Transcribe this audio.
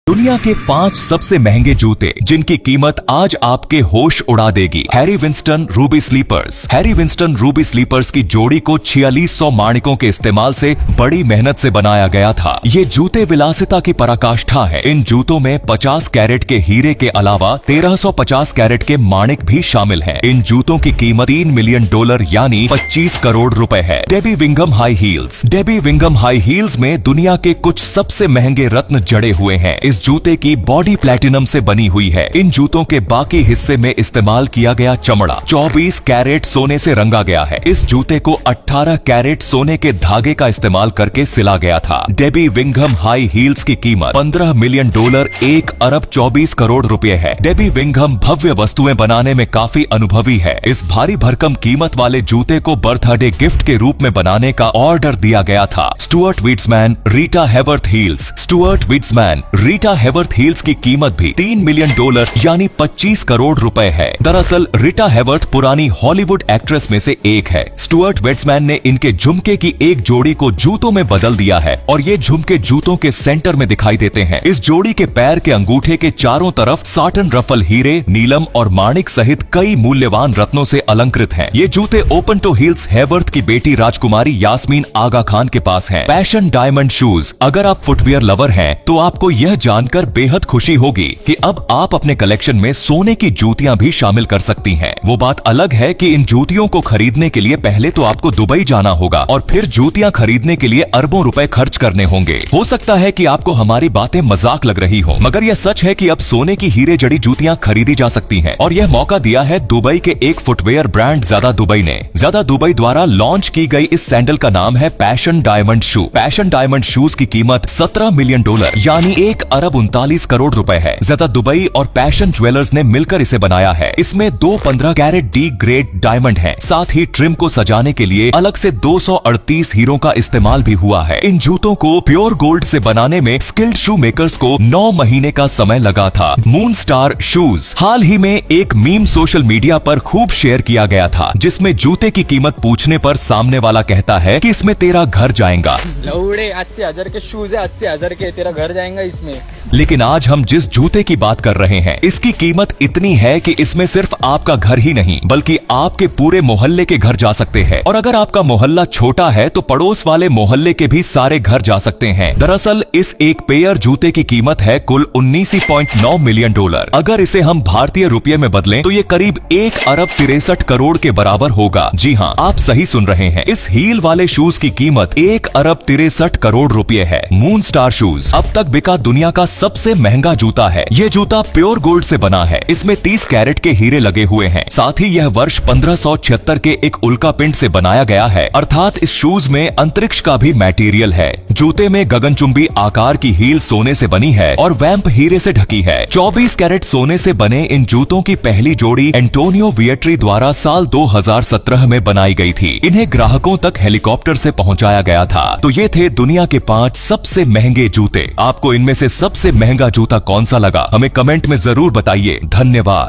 दुनिया के 5 सबसे महंगे जूते जिनकी कीमत आज आपके होश उड़ा देगी। Harry Winston ruby slippers. Harry Winston ruby slippers की जोड़ी को 4600 माणिकों के इस्तेमाल से बड़ी मेहनत से बनाया गया था। ये जूते विलासिता की पराकाष्ठा है। इन जूतों में 50 कैरेट के हीरे के अलावा 1350 कैरेट के माणिक भी शामिल हैं। इन जूतों की कीमत $3 मिलियन यानी 25 करोड़ रुपए है। डेबी विंगम हाई हील्स। डेबी विंगम हाई हील्स में दुनिया के कुछ सबसे महंगे रत्न जड़े हुए हैं। इस जूते की बॉडी प्लैटिनम से बनी हुई है। इन जूतों के बाकी हिस्से में इस्तेमाल किया गया चमड़ा 24 कैरेट सोने से रंगा गया है। इस जूते को 18 कैरेट सोने के धागे का इस्तेमाल करके सिला गया था। डेबी विंघम हाई हील्स की कीमत $15 मिलियन $1 अरब 24 करोड़ रुपए है। डेबी विंघम भव्य वस्तुएं बनाने में काफी अनुभवी है। इस भारी भरकम कीमत वाले जूते को बर्थडे गिफ्ट के रूप में बनाने का ऑर्डर दिया गया था। Stuart विट्समैन Rita हैवर्थ heels. Stuart विट्समैन Rita हैवर्थ heels की कीमत भी $3 मिलियन यानी 25 करोड़ रुपए है। दरअसल रीटा हैवर्थ पुरानी हॉलीवुड एक्ट्रेस में से एक है। स्टुअर्ट विट्समैन ने इनके झुमके की एक जोड़ी को जूतों में बदल दिया है और ये झुमके जूतों के सेंटर में दिखाई देते हैं। इस जोड़ी के पैर के अंगूठे के चारों तरफ साटन रफल हीरे, नीलम और माणिक सहित कई मूल्यवान रत्नों से अलंकृत हैं। ये जूते ओपन टो हील्स हैवर्थ की बेटी राजकुमारी यास्मीन आगा खान के पास हैं। Passion diamond shoes. अगर आप फुटवियर लवर हैं तो आपको यह जानकर बेहद खुशी होगी कि अब आप अपने कलेक्शन में सोने की जूतियां भी शामिल कर सकती हैं। वो बात अलग है कि इन जूतियों को खरीदने के लिए पहले तो आपको दुबई जाना होगा और फिर जूतियां खरीदने के लिए अरबों रुपए खर्च करने होंगे। हो सकता है कि आपको हमारी बातें मजाक लग रही हो, मगर यह सच है कि अब सोने की हीरे जड़ी जूतियां खरीदी जा सकती हैं और यह मौका दिया है दुबई के एक फुटवेयर ब्रांड ज़्यादा दुबई ने। ज़्यादा दुबई द्वारा लॉन्च की गई इस सैंडल का नाम है पैशन डायमंड शू। पैशन डायमंड शूज की कीमत $17 मिलियन यानी $1 अरब 39 करोड़ रुपए है। ज़्यादा दुबई और पैशन ज्वेलर्स ने मिलकर इसे बनाया है। इसमें 2 15 कैरेट डी ग्रेड डायमंड हैं। साथ ही ट्रिम को सजाने के लिए अलग से 238 हीरो का इस्तेमाल भी हुआ है। इन जूतों को प्योर गोल्ड से बनाने में स्किल्ड शू मेकर्स को 9 महीने का समय लगा था। Moon star shoes. हाल ही में एक मीम सोशल मीडिया पर खूब शेयर किया गया था, जिसमें जूते की कीमत पूछने पर सामने वाला कहता है कि इसमें तेरा घर जाएगा। लौड़े 80,000 के शूज है, 80,000 के, तेरा घर जाएगा इसमें। लेकिन आज हम जिस जूते की बात कर रहे हैं इसकी कीमत इतनी है कि इसमें सिर्फ आपका घर ही नहीं बल्कि आपके पूरे मोहल्ले के घर जा सकते हैं। और अगर आपका मोहल्ला छोटा है तो पड़ोस वाले मोहल्ले के भी सारे घर जा सकते हैं। दरअसल इस एक पेयर जूते की कीमत है कुल $19.9 मिलियन। अगर इसे हम भारतीय रुपये में बदलें तो ये करीब 1 अरब 63 करोड़ के बराबर होगा। जी हाँ, आप सही सुन रहे हैं। इस हील वाले शूज की कीमत 1 अरब 63 करोड़ रुपए है। मून स्टार शूज अब तक बिका दुनिया का सबसे महंगा जूता है। ये जूता प्योर गोल्ड से बना है। इसमें 30 कैरेट के हीरे लगे हुए हैं। साथ ही यह वर्ष 1576 के एक उल्का पिंड से बनाया गया है, अर्थात इस शूज में अंतरिक्ष का भी मटेरियल है। जूते में गगनचुंबी आकार की हील सोने से बनी है और वैम्प हीरे से ढकी है। 24 कैरेट सोने से बने इन जूतों की पहली जोड़ी एंटोनियो विएट्री द्वारा साल 2017 में बनाई गई थी। इन्हें ग्राहकों तक हेलीकॉप्टर से पहुंचाया गया था। तो ये थे दुनिया के 5 सबसे महंगे जूते। आपको इनमें से सबसे महंगा जूता कौन सा लगा, हमें कमेंट में जरूर बताइए। धन्यवाद।